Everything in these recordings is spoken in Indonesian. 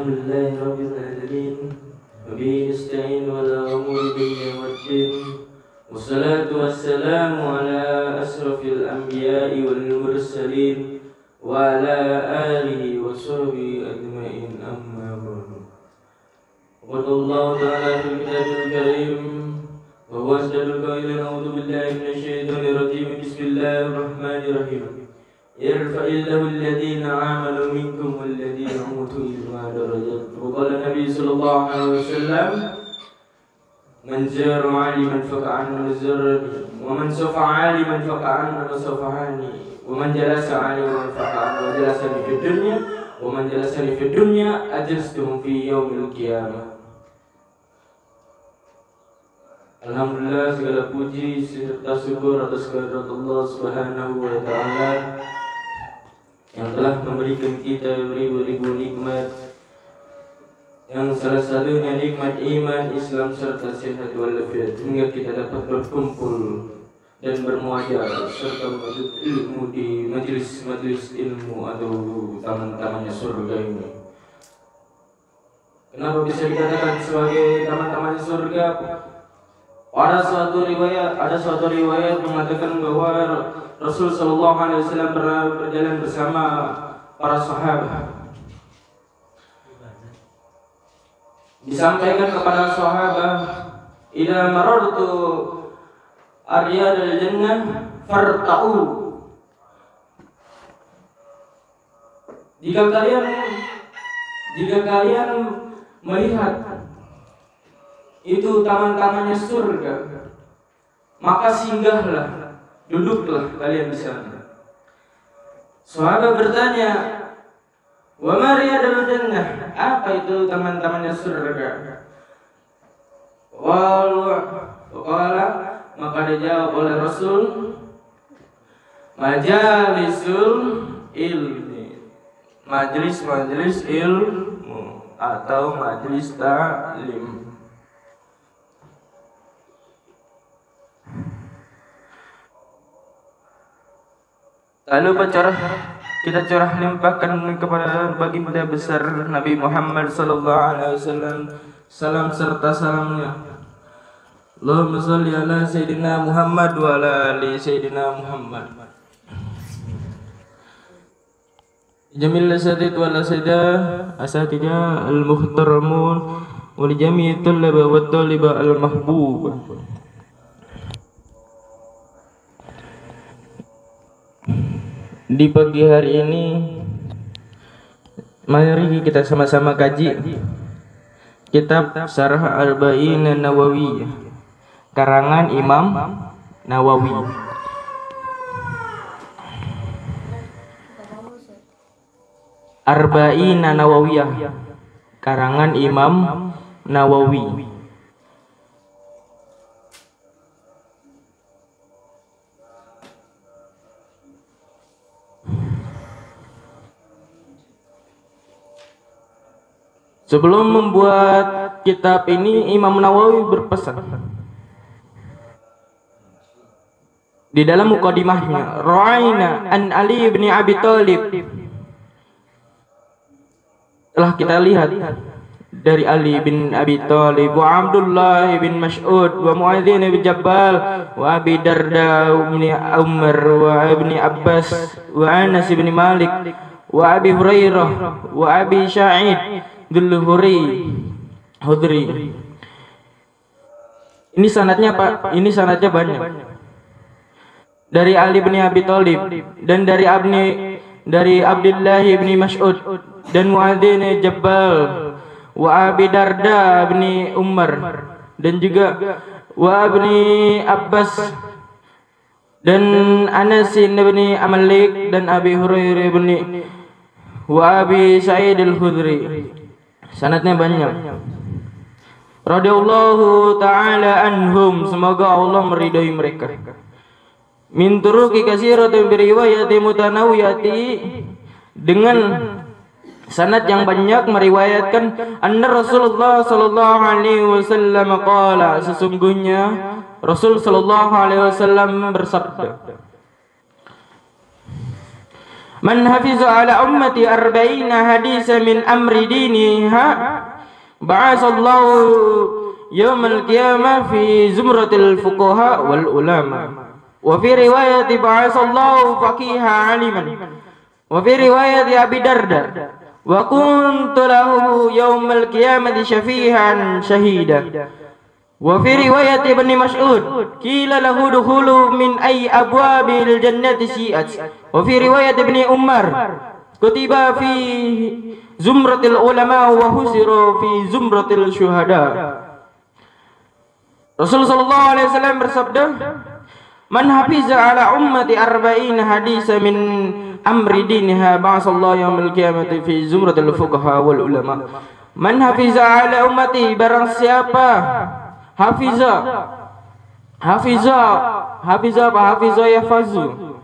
Alhamdulillahi rabbil alamin. Wa bihi nasta'in wa la umuri dunya waddin. Wassalatu wassalamu ala asrafil anbiya'i wal mursalin wa ala alihi wa sahbihi ajma'in, amma ba'du. Qala Allah ta'ala fil kitabil karim wa huwa asdaqul qailin, a'udzu billahi minasy syaithanir rajim. Bismillahirrahmanirrahim. Yarfa'illahu alladhina amanu minkum walladhina utul ilma darajat. Wa qala Nabi sallallahu alaihi wasallam, man zara 'aliman faka'annahu zarani, wa man safa'a 'aliman faka'annahu safahani, wa man jalasa 'aliman faka'annahu jalasani fid dunya, wa man jalasani fid dunya ajlastuhu fi yaumil qiyamah. Alhamdulillah, segala puji serta syukur atas kehadirat Allah Subhanahu wa ta'ala yang telah memberikan kita ribu-ribu nikmat, yang salah satunya nikmat iman, Islam serta sehat walafiat, hingga kita dapat berkumpul dan bermuajalah serta menuntut ilmu di majelis-majelis ilmu atau taman-tamannya surga ini. Kenapa bisa dikatakan sebagai taman-tamannya surga? Ada suatu riwayat mengatakan bahwa Rasul sallallahu alaihi wasallam pernah berjalan bersama para sahabat. Disampaikan kepada sahabat, "Idza marartu aryadal jannah farta'u." Jika kalian melihat itu taman-tamannya surga, maka singgahlah, duduklah kalian di sana. Sahabat bertanya, "Wa ma riyadul jannah?" Apa itu taman-tamannya surga? Wala, maka dijawab oleh Rasul, majalisul ilmi, majelis-majelis ilmu atau majelis ta'lim. Lalu kita curah limpahkan kepada baginda besar Nabi Muhammad sallallahu alaihi wasallam salam serta salamnya. Allahumma shalli ala sayyidina Muhammad wa ala ali sayyidina Muhammad. Jamil asatid wal asatidah al-muhtaramun wa li jami'i tullaba wa taliba al-mahbub. Di pagi hari ini, mari kita sama-sama kaji kitab Syarah Arba'in Nawawiyah karangan Imam Nawawi. Arba'in Nawawiyah karangan Imam Nawawi. Sebelum membuat kitab ini, Imam Nawawi berpesan di dalam mukadimahnya, "Ra'aina an Ali bin Abi Thalib." Telah kita lihat dari Ali bin Abi Thalib, wa Abdullah bin Mas'ud, wa Mu'adzin bin Jabal, wa Abi Darda bin Umar, wa Ibni Abbas, wa Anas bin Malik, wa Abi Hurairah, wa Abi Sa'id Hudri. Ini sanadnya Pak, ini sanadnya banyak. Dari Ali bin Abi Thalib dan dari Abdullah bin Mas'ud dan Mu'adzin Jabal, wa Abi Darda bin Umar dan juga wa Ibni Abbas dan Anas bin Malik dan Abi Hurairah bin wa Abi Sa'id al-Khudri. Sanadnya banyak. Radhiyallahu ta'ala anhum, semoga Allah meridai mereka. Min turuqi katsiratin bi riwayati mutanawiyati, dengan sanad yang banyak meriwayatkan anna Rasulullah sallallahu alaihi wasallam qala, sesungguhnya Rasul sallallahu alaihi wasallam bersabda, Man hafiza ala ummati arba'ina hadisa min amri diniha ba'asallahu yawmal qiyamah fi zumratil fuqaha wal ulama. Wa fi riwayati ba'asallahu faqiha aliman. Wa fi riwayati Abi Darda wa kuntu lahu yawmal qiyamati syafi'an syahida. Wa fi riwayat Ibnu Mas'ud qila lahu dukhulu min ay abwabil jannati syi'at. Wa fi riwayat Ibnu Umar kutiba fi zumratil ulama wa husira fi zumratil syuhada. Rasulullah sallallahu alaihi wasallam bersabda, man hafiza ala ummati arba'in hadisa min amri dinha ba'asallahu yaumil qiyamati fi zumratil fuqaha wal ulama. Man hafiza ala ummati, barang siapa hafiza apa? Hafiza yahfazu.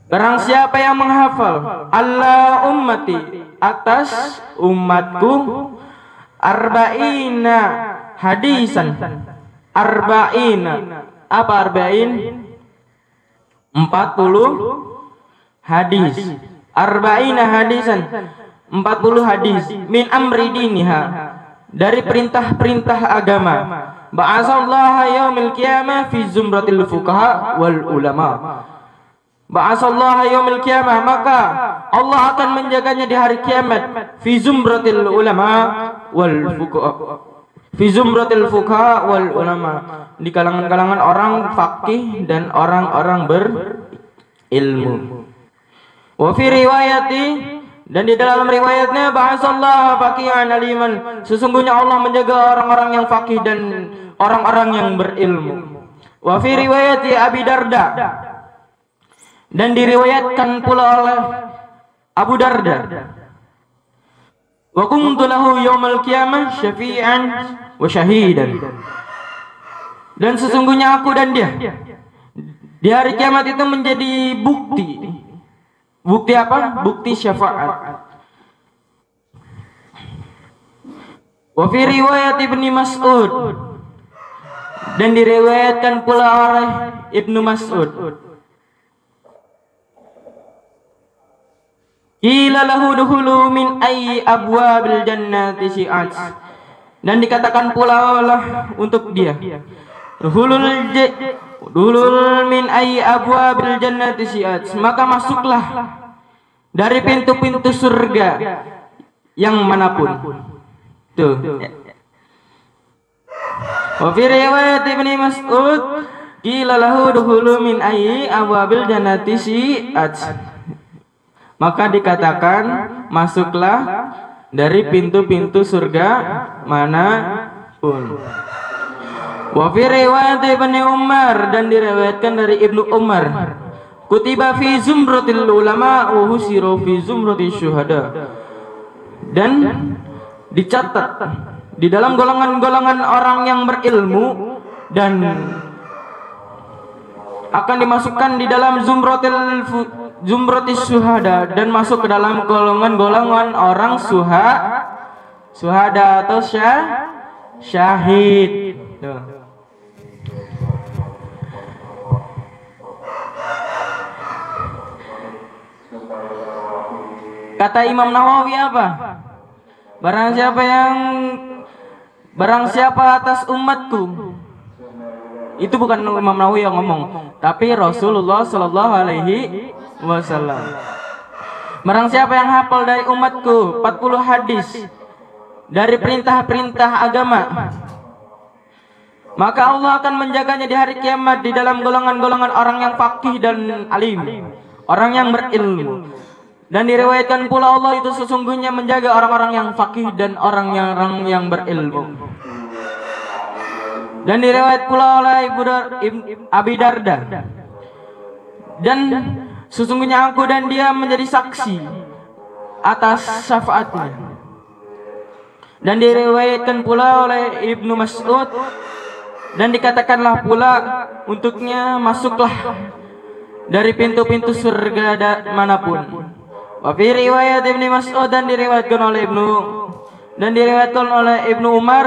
Barang siapa yang menghafal Allah ummati, atas umatku, arba'ina hadisan. Arba'ina apa? Arba'in 40 hadis. Arba'ina hadisan 40 hadis min amri diniha, dari perintah-perintah agama. Ba'asallaha yaumil qiyamah fi zumratil fuqaha wal ulama. Ba'asallaha yaumil qiyamah, maka Allah akan menjaganya di hari kiamat. Fi zumratil ulama wal fuqaha. Fi zumratil fuqaha wal ulama, di kalangan-kalangan orang faqih dan orang-orang berilmu. Wa fi riwayati, dan di dalam riwayatnya, ba'asallahu faqihan aliman, sesungguhnya Allah menjaga orang-orang yang faqih dan orang-orang yang berilmu. Wa fi riwayati Abi Darda, dan diriwayatkan pula oleh Abu Darda, wa kuntu lahu yaumal qiyamah syafi'an wa syahidan, dan sesungguhnya aku dan dia di hari kiamat itu menjadi bukti. Bukti apa? Bukti syafaat. Wa fi riwayat Ibnu Mas'ud, dan diriwayatkan pula oleh Ibnu Mas'ud, qila lahu dukhulu min ayyi abwabil jannati syi'at, dan dikatakan pula oleh untuk dia, dukhulul min ayyi abwabil jannati syi'at, maka masuklah dari pintu-pintu surga yang manapun. Tuh. Wa fi riwayat Ibnu Mas'ud qila lahu dukhulu min ayyi abwabil jannati syi'at, maka dikatakan masuklah dari pintu-pintu surga manapun. Wa fi riwayat Ibnu Umar, dan diriwayatkan dari Ibnu Umar, kutiba fi zumratil ulama wa husira fi zumratil syuhada, dan dicatat di dalam golongan-golongan orang yang berilmu dan akan dimasukkan di dalam zumratis syuhada, dan masuk ke dalam golongan-golongan orang syuhada atau syahid. Tuh. Kata Imam Nawawi apa? Barang siapa atas umatku. Itu bukan Imam Nawawi yang ngomong, tapi Rasulullah sallallahu alaihi wasallam. Barang siapa yang hafal dari umatku 40 hadis dari perintah-perintah agama, maka Allah akan menjaganya di hari kiamat di dalam golongan-golongan orang yang faqih dan alim, orang yang berilmu. Dan diriwayatkan pula Allah itu sesungguhnya menjaga orang-orang yang faqih dan orang-orang yang berilmu. Dan diriwayat pula oleh Abi Darda, dan sesungguhnya aku dan dia menjadi saksi atas syafaatnya. Dan diriwayatkan pula oleh Ibnu Mas'ud, dan dikatakanlah pula untuknya, masuklah dari pintu-pintu surga manapun. Wa fi riwayat Ibnu Mas'ud, dan diriwayatkan oleh Ibnu Umar,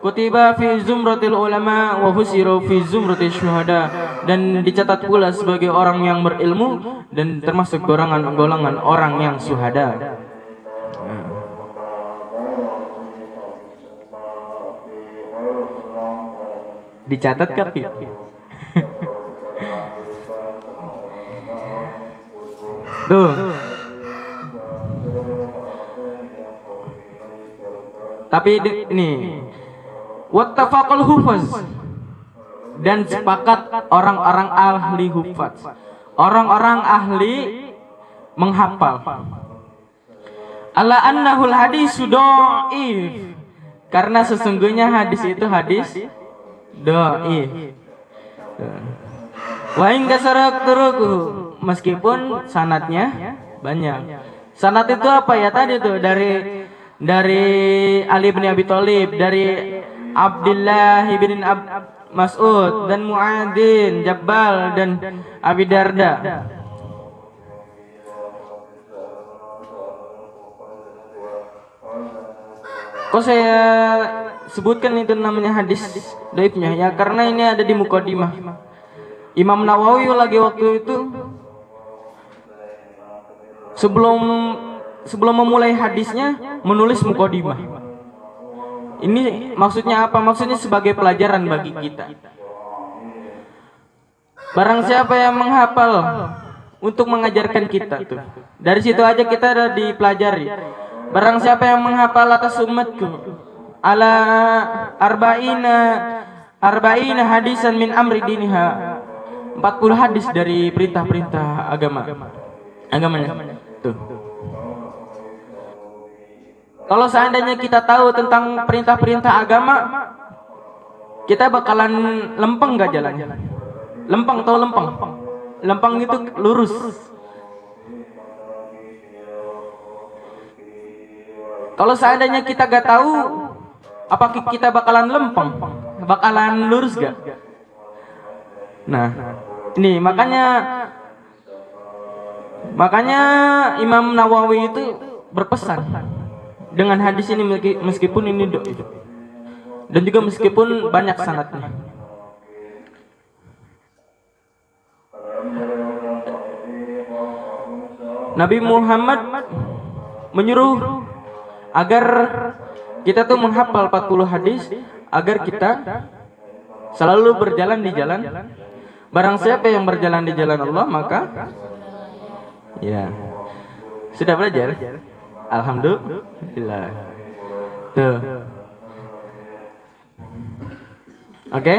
kutiba fi zumratil ulama wa husiru fi zumratil syuhada, dan dicatat pula sebagai orang yang berilmu dan termasuk golongan orang yang syuhada. Dicatat kaki. Tuh. Tapi ini wattafaqal hufaz, dan sepakat orang-orang ahli hufaz, orang-orang ahli menghafal, ala annahul hadis dhaif, karena sesungguhnya hadis itu hadis dhaif. Wa in kasarak turuku, meskipun sanadnya banyak. Sanad itu apa ya tadi tuh, dari Ali bin Abi Thalib, dari Abdullah bin Mas'ud, dan Muadzin, Jabbal, dan Abi Darda. Kok saya sebutkan itu namanya hadis dhaifnya? Ya karena ini ada di Muqaddimah. Imam Nawawi lagi waktu itu sebelum memulai hadisnya menulis Muqaddimah. Ini maksudnya apa? Maksudnya sebagai pelajaran bagi kita. Barang siapa yang menghafal untuk mengajarkan kita tuh, dari situ aja kita ada dipelajari. Barang siapa yang menghafal atas umatku ala arba'ina hadisan min amri diniha, 40 hadis dari perintah-perintah agamanya. Tuh. Kalau seandainya kita tahu tentang perintah-perintah agama, kita bakalan lempeng gak jalannya? Lempeng, tahu lempeng? Lempeng itu lurus. Kalau seandainya kita gak tahu, apa kita bakalan lempeng? Bakalan lurus gak? Nah, ini makanya Imam Nawawi itu berpesan dengan hadis ini, meskipun ini dan juga meskipun banyak sanadnya. Nabi Muhammad menyuruh agar kita tuh menghafal 40 hadis, agar kita selalu berjalan di jalan. Barang siapa yang berjalan di jalan Allah, maka ya sudah belajar. Alhamdulillah. Tuh. Oke.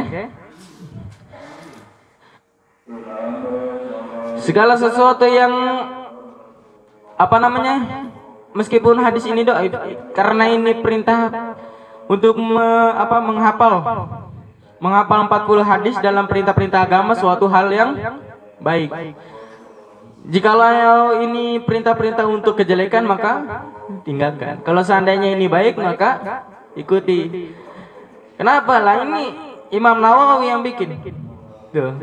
Segala sesuatu yang meskipun hadis ini dhaif, karena ini perintah untuk menghafal 40 hadis dalam perintah-perintah agama, suatu hal yang baik. Jikalau ini perintah-perintah untuk kejelekan, maka tinggalkan. Kalau seandainya ini baik, maka ikuti. Kenapa lah? Ini Imam Nawawi yang bikin. Tuh.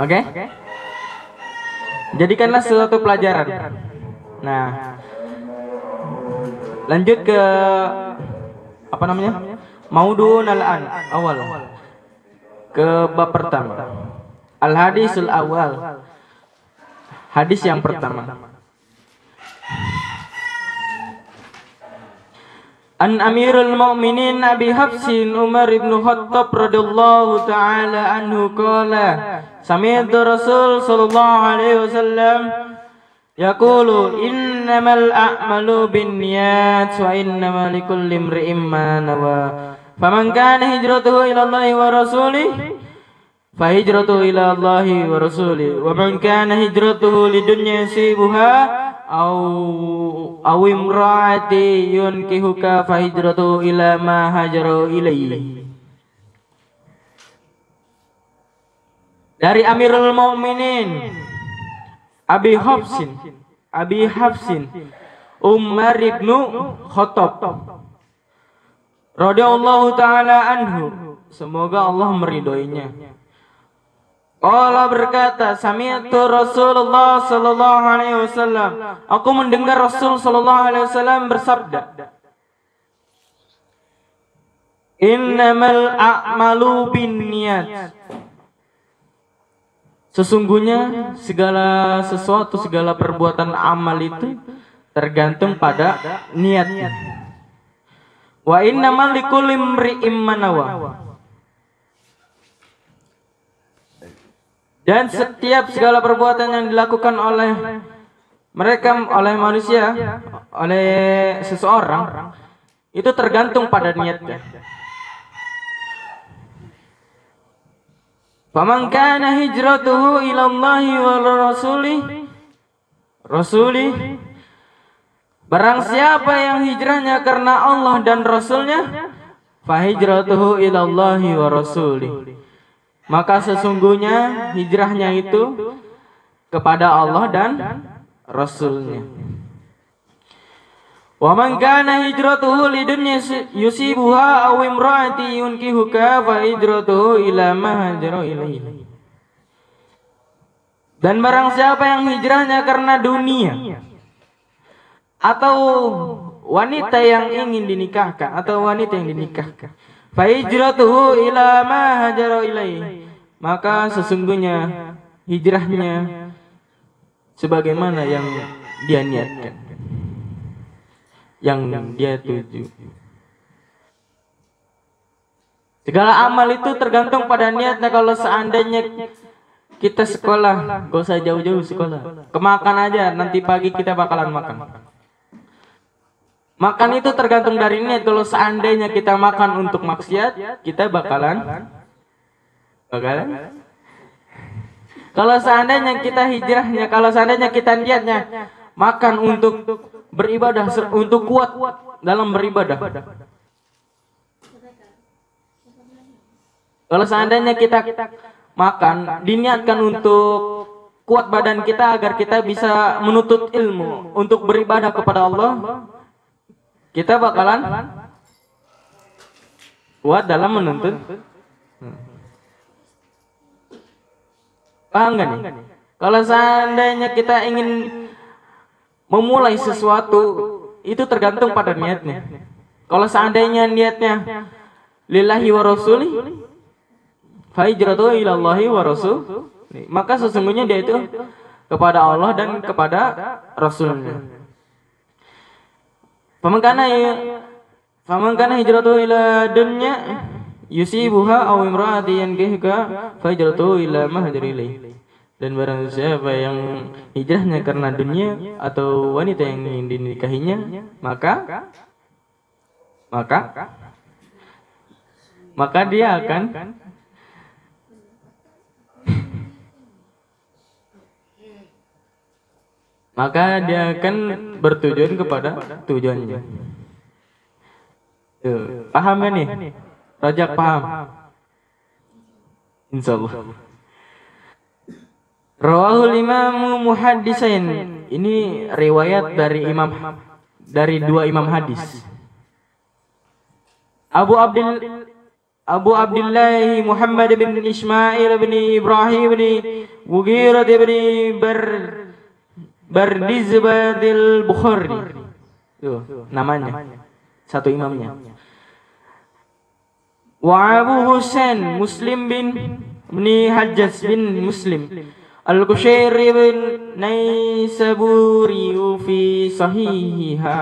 Oke? Jadikanlah suatu pelajaran. Nah, lanjut ke Maudun al-an awal. Ke bab pertama. Al-hadisul awal. Hadis yang pertama. An Amirul Mu'minin Abi Hafsin Umar ibn Khattab radhiyallahu ta'ala anhu qala sami'tu Rasul sallallahu alaihi wasallam yaqulu innamal a'malu binniyat wa innamal likulli imri'in ma nawa faman kana hijratuhu ila Allah wa rasulih fahijratuhu ila Allahi wa rasulih wa man kana hijratuhu lidunya yusibuha aw imraati yunkihuka fahijratuhu ila ma hajaru ilaihi. Dari Amirul Mu'minin Abi Hafsin Umar ibn Khattab radhiyallahu ta'ala anhu, semoga Allah meridhoinya. Allah berkata, sami'tu Rasulullah sallallahu alaihi wasallam, aku mendengar Rasul sallallahu alaihi wasallam bersabda, Innamal a'malu binniyat. Sesungguhnya segala sesuatu, segala perbuatan amal itu tergantung pada niatnya. Wa innamal likulli imri'in ma nawa. Dan setiap segala perbuatan yang dilakukan oleh mereka, oleh manusia, oleh seseorang, itu tergantung pada niatnya. Faman kana hijratuhu ila Allahi wa rasulih. Barang siapa yang hijrahnya karena Allah dan Rasulnya, fa hijratuhu ila Allahi wa rasulih. Maka sesungguhnya hijrahnya itu kepada Allah dan Rasulnya. Wa man kana hijratuhu lidunya yusibuha aw imraati yunkihuka fa hijratuhu ila ma hajara ilaihi. Dan barang siapa yang hijrahnya karena dunia atau wanita yang ingin dinikahkan atau wanita yang dinikahkan, fa hijratuhu ila ma hajara ilaihi. Maka sesungguhnya hijrahnya sebagaimana yang dia niatkan, yang dia tuju. Segala amal itu tergantung pada niatnya. Kalau seandainya kita sekolah, gak usah jauh-jauh sekolah, kemakan aja, nanti pagi kita bakalan makan. Makan itu tergantung dari niat. Kalau seandainya kita makan untuk maksiat, kita bakalan. Kalau seandainya kita hijrahnya, kalau seandainya kita niatnya makan untuk beribadah, untuk kuat dalam beribadah. Kalau seandainya kita makan diniatkan untuk kuat badan kita agar kita bisa menuntut ilmu untuk beribadah kepada Allah, kita bakalan kuat dalam menuntut. Paham gak nih? Kalau seandainya kita ingin memulai sesuatu, itu tergantung pada niatnya. Kalau seandainya niatnya lillahi wa rasuli, fa hijratuhu ila Allahi wa rasul, maka sesungguhnya dia itu kepada Allah dan kepada Rasulnya. Faman kana hijratuhu ila dunya yusibuha aw imraati yankihuka fa hijratuhu ila ma hajara ilaihi. Dan barang siapa yang hijrahnya karena dunia atau wanita yang ingin dinikahinya, maka dia akan bertujuan kepada tujuannya. Tuh, paham ya nih? Rajak paham? Insyaallah. Rawahul Imam Muhaddisain. Ini riwayat dari dua imam hadis. Abu Abdullah Muhammad bin Ismail bin Ibrahim bin Mughirah bin Bardizbadil Bukhari. Tuh, namanya. Satu imamnya. Wa Abu Husain Muslim bin Hajjaj bin Muslim Al-Qushairi bin Naisaburi fi sahihiha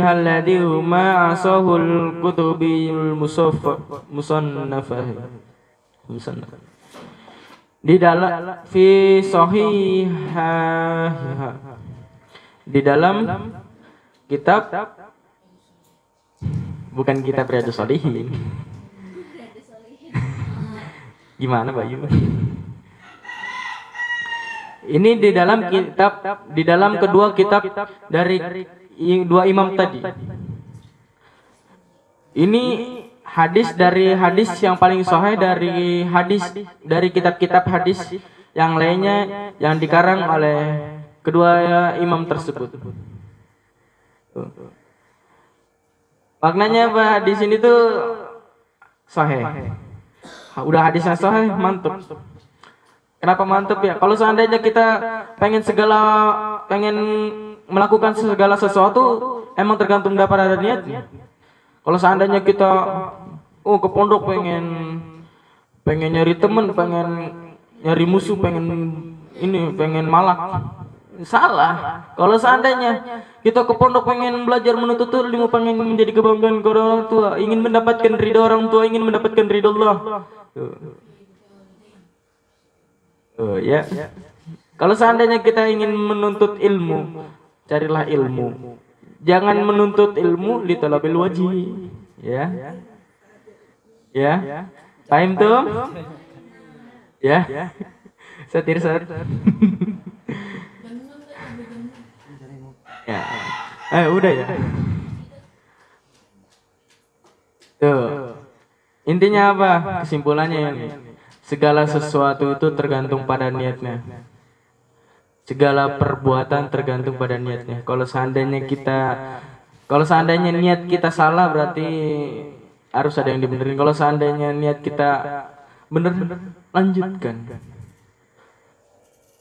alladhi ma asahul kutubil musannafah. Di dalam fi sahiha, di dalam kitab, bukan kitab Riyadhus Shalihin. Gimana Bayu? Ini di dalam kitab, di dalam kedua kitab dari dua imam tadi. Ini hadis yang paling sahih dari kitab-kitab hadis yang lainnya yang dikarang oleh kedua imam tersebut. Maknanya apa di sini tuh sahih. Udah hadisnya sahih, mantap. Kenapa mantap ya? Kalau seandainya kita pengen melakukan segala sesuatu, emang tergantung pada niatnya. Kalau seandainya kita ke pondok pengen nyari temen, pengen nyari musuh, pengen malak, salah. Kalau seandainya kita ke pondok pengen belajar menuntut ilmu, pengen menjadi kebanggaan kepada orang tua, ingin mendapatkan ridho orang tua, ingin mendapatkan ridho Allah. Ya. Kalau seandainya kita ingin menuntut ilmu, carilah ilmu. Jangan menuntut ilmu li talabil wajhi. Ya. Ya. Paham tuh? Ya. Satir. Ya. Udah ya. Tuh. Intinya apa? Kesimpulannya ini. Segala sesuatu itu tergantung pada niatnya. Segala perbuatan tergantung pada niatnya. Kalau seandainya niat kita salah, berarti harus ada yang dibenerin. Kalau seandainya niat kita bener, lanjutkan.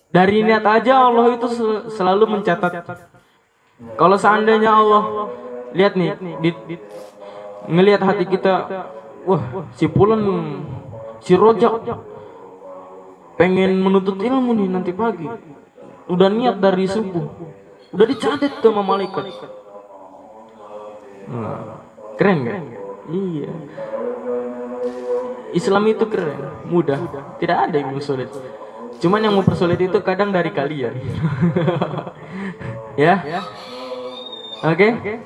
Dari niat aja Allah itu selalu mencatat. Kalau seandainya Allah lihat nih, ngelihat hati kita, wah, si Pulen, si Rojak pengen menuntut ilmu nih nanti pagi. Udah niat dari subuh, udah dicatat sama malaikat. Keren gak? Iya. Islam itu keren, mudah, tidak ada yang sulit. Cuman yang mempersulit itu kadang dari kalian. Ya, oke.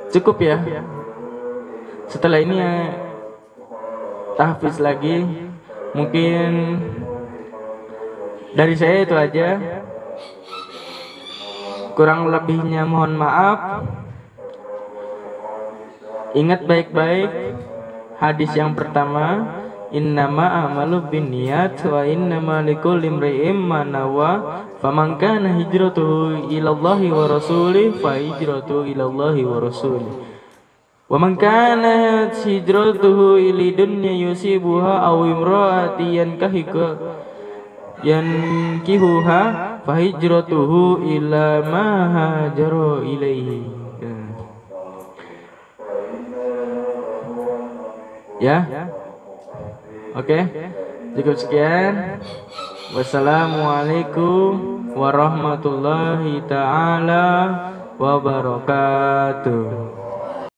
Cukup ya. Setelah ini tahfiz lagi. Mungkin dari saya itu aja. Kurang lebihnya mohon maaf. Ingat baik-baik hadis yang pertama, innama a'malu binniyat wa innama likulli imri'in ma nawa, faman kana hijratuhu ilallahi wa rasulih fa hijratuhu ilallahi wa rasulih. Wa man kana hijratuhu ila dunya yusibuha aw imra'ati yankihuha fa hijratuhu ila ma hajara ilaihi. Ya. Oke. Cukup sekian. Wassalamualaikum warahmatullahi taala wabarakatuh.